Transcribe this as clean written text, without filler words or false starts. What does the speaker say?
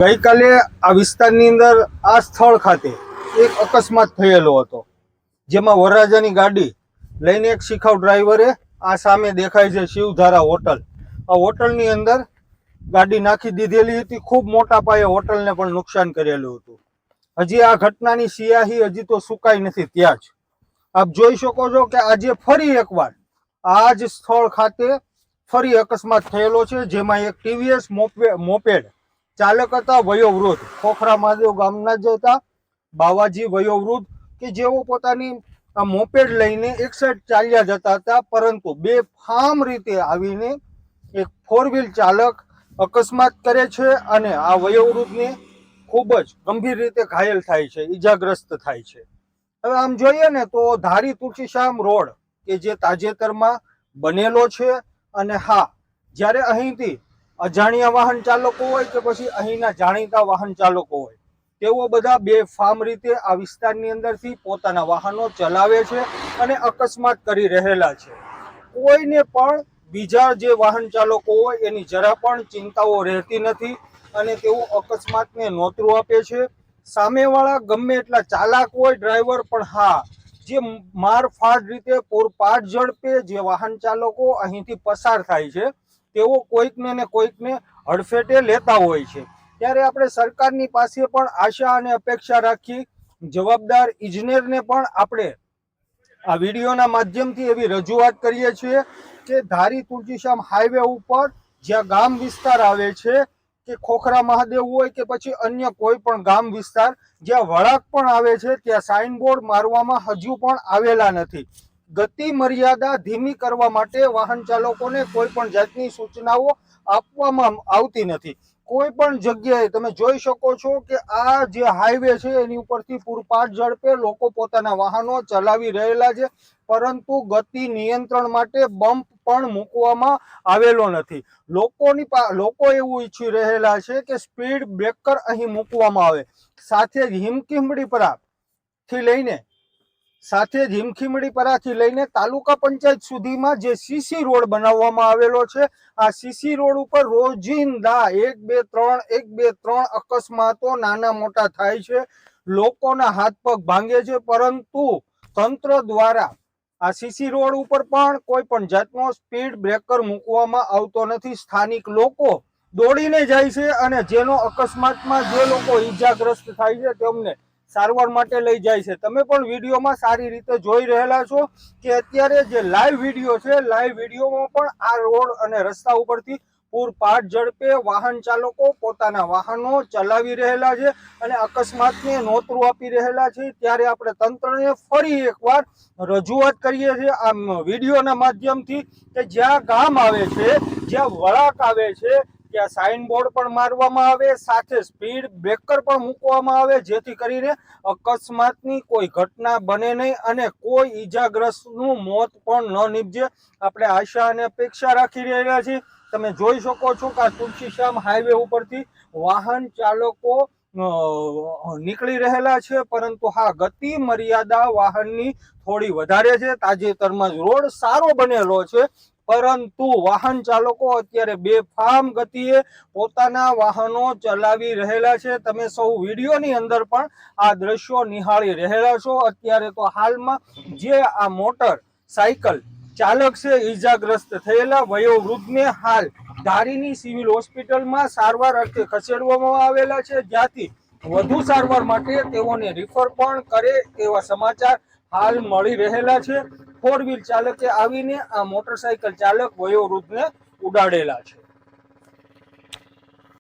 ગઈકાલે આ વિસ્તારની અંદર આ સ્થળ ખાતે એક અકસ્માત થયેલો હતો, જેમાં વરરાજાની ગાડી લઈને એક શિખાઉ ડ્રાઈવરે આ સામે દેખાય છે શિવધારા હોટલ, આ હોટલની અંદર ગાડી નાખી દીધેલી હતી. ખૂબ મોટા પાયે હોટલને પણ નુકસાન કરેલું હતું. હજી આ ઘટનાની સિયાહી હજી તો સુકાઈ નથી. ત્યાં જ આપ જોઈ શકો છો કે આજે ફરી એકવાર આ જ સ્થળ ખાતે ફરી અકસ્માત થયેલો છે, જેમાં એક ટીવીએસ મોપેડ ચાલક હતા, વયોવૃદ્ધ, ખોખરા મહાદેવ ગામના જ હતા, બાવાજી વયોવૃદ્ધ, કે જેઓ પોતાની આ મોપેડ લઈને એક સાઈડ ચાલ્યા જતા હતા, પરંતુ બેફામ રીતે આવીને એક ફોર વ્હીલ ચાલક અકસ્માત કરે છે અને આ વયોવૃદ્ધને ખૂબ જ ગંભીર રીતે ઘાયલ થાય છે, ઈજાગ્રસ્ત થાય છે. હવે આમ જોઈએ ને તો ધારી તુલસીશ્યામ રોડ કે જે તાજેતરમાં બનેલો છે, અને હા, જ્યારે અહીંથી અજાણ્યા વાહન ચાલકો હોય કે પછી અહીંના જાણીતા વાહન ચાલકો હોય, તેઓ બધા બેફામ રીતે આ વિસ્તારની અંદરથી પોતાના વાહનો ચલાવે છે અને અકસ્માત કરી રહેલા છે. કોઈને પણ બીજા જે વાહન ચાલકો હોય એની જરા પણ ચિંતાઓ રહેતી નથી અને તેઓ અકસ્માતને નોતરું આપે છે. સામેવાળા ગમે એટલા ચાલાક હોય ડ્રાઈવર, પણ હા, જે મારફાડ રીતે પૂરપાટ ઝડપે જે વાહન ચાલકો અહીંથી પસાર થાય છે, તેઓ કોઈકને ને કોઈકને હડફેટે લેતા હોય છે. ત્યારે આપણે સરકારની પાસે પણ આશા અને અપેક્ષા રાખી, જવાબદાર ઇજનેરને પણ આપણે આ વિડીયોના માધ્યમથી એવી રજૂઆત કરીએ છીએ કે ધારી તુલસીશ્યામ હાઈવે ઉપર જ્યાં ગામ વિસ્તાર આવે છે, કે ખોખરા મહાદેવ હોય કે પછી અન્ય કોઈ પણ ગામ વિસ્તાર જ્યાં વળાંક પણ આવે છે, ત્યાં સાઇનબોર્ડ મારવામાં હજુ પણ આવેલા નથી. ગતિ મર્યાદા ધીમી કરવા માટે વાહન ચાલકોને કોઈ પણ જાતની સૂચનાઓ આપવામાં આવતી નથી. કોઈ પણ જગ્યાએ તમે જોઈ શકો છો કે આ જે હાઈવે છે એની ઉપરથી પૂરપાટ ઝડપે લોકો પોતાના વાહનો ચલાવી રહેલા છે, પરંતુ ગતિ નિયંત્રણ માટે બમ્પ પણ મૂકવામાં આવેલો નથી. લોકો એવું ઈચ્છી રહેલા છે કે સ્પીડ બ્રેકર અહીં મૂકવામાં આવે, સાથે જ હિમખીમડીપરાથી લઈને તાલુકા પંચાયત સુધીમાં જે સીસી રોડ બનાવવામાં આવેલો છે, આ સીસી રોડ ઉપર રોજિંદા 1, 2, 3 અકસ્માતો નાના મોટા થાય છે, લોકોના હાથ પગ ભાંગે છે, પરંતુ તંત્ર દ્વારા આ સીસી રોડ ઉપર પણ કોઈ પણ જાતનો સ્પીડ બ્રેકર મૂકવામાં આવતો નથી. સ્થાનિક લોકો દોડીને જાય છે અને જેનો અકસ્માતમાં જે લોકો ઈજાગ્રસ્ત થાય છે તેમને સારવાર માટે લઈ જાય છે. તમે પણ વિડીયોમાં સારી રીતે જોઈ રહેલા છો કે અત્યારે જે લાઈવ વિડીયો છે, લાઈવ વિડીયોમાં પણ આ રોડ અને રસ્તા ઉપરથી પૂરપાટ ઝડપે વાહન ચાલકો પોતાના વાહનો ચલાવી રહેલા છે અને અકસ્માતને નોતરું આપી રહેલા છે. ત્યારે આપણે તંત્રને ફરી એકવાર રજૂઆત કરીએ છીએ આ વિડીયોના માધ્યમથી કે જ્યાં ગામ આવે છે, જ્યાં વળાંક આવે છે, ત્યાં સાઇનબોર્ડ પણ મારવામાં આવે, સાથે સ્પીડ બ્રેકર પણ મૂકવામાં આવે, જેથી કરીને અકસ્માતની કોઈ ઘટના બને નહીં અને કોઈ ઈજાગ્રસ્તનું મોત પણ ન નીપજે. આપણે આશા અને અપેક્ષા રાખી રહ્યા છીએ. તમે જોઈ શકો છો કે આ તુલસીશ્યામ હાઈવે ઉપરથી વાહન ચાલકો નીકળી રહેલા છે, પરંતુ હા, ગતિ મર્યાદા વાહનની થોડી વધારે છે. તાજેતરમાં જ રોડ સારો બનેલો છે, પરંતુ વાહન ચાલકો અત્યારે બેફામ ગતિએ પોતાના વાહનો ચલાવી રહેલા છે. તમે સૌ વિડીયોની અંદર પણ આ દ્રશ્યો નિહાળી રહેલા છો. અત્યારે તો હાલમાં જે આ મોટર સાયકલ ચાલક છે ઈજાગ્રસ્ત થયેલા વયોવૃદ્ધને હાલ ધારીની સિવિલ હોસ્પિટલમાં સારવાર અર્થે ખસેડવામાં આવેલા છે, જ્યાંથી વધુ સારવાર માટે તેઓને રિફર પણ કરે તેવા સમાચાર હાલ મળી રહેલા છે. ફોર વ્હીલ ચાલકે આવીને આ મોટરસાયકલ ચાલક વયોવૃદ્ધને ઉડાડેલા છે.